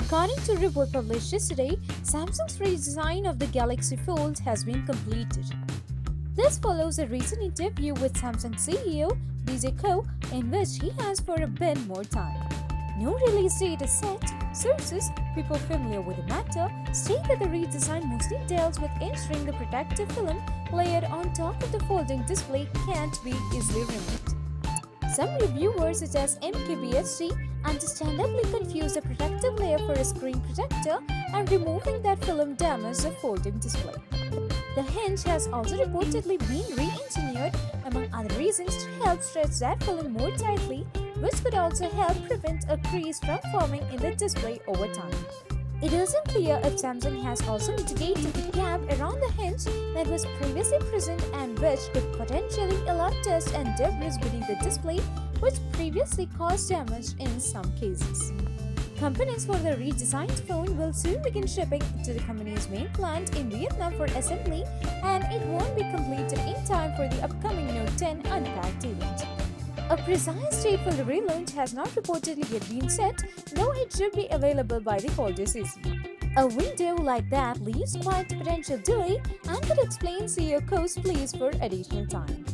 According to a report published yesterday, Samsung's redesign of the Galaxy Fold has been completed. This follows a recent interview with Samsung CEO DJ Ko, in which he asked for a bit more time. No release date is set. Sources, people familiar with the matter, state that the redesign mostly deals with ensuring the protective film layered on top of the folding display can't be easily removed. Some reviewers, such as MKBHD, understandably confuse the protective layer for a screen protector and removing that film damage the folding display. The hinge has also reportedly been re-engineered, among other reasons, to help stretch that film more tightly, which could also help prevent a crease from forming in the display over time. It isn't clear if Samsung has also mitigated the gap around the hinge that was previously present and which could potentially allow dust and debris beneath the display, which previously caused damage in some cases. Components for the redesigned phone will soon begin shipping to the company's main plant in Vietnam for assembly, and it won't be completed in time for the upcoming Note 10 Unpacked event. A precise date for the relaunch has not reportedly yet been set, though it should be available by the holiday season. A window like that leaves quite a potential delay and could explain CEO Ko's pleas for additional time.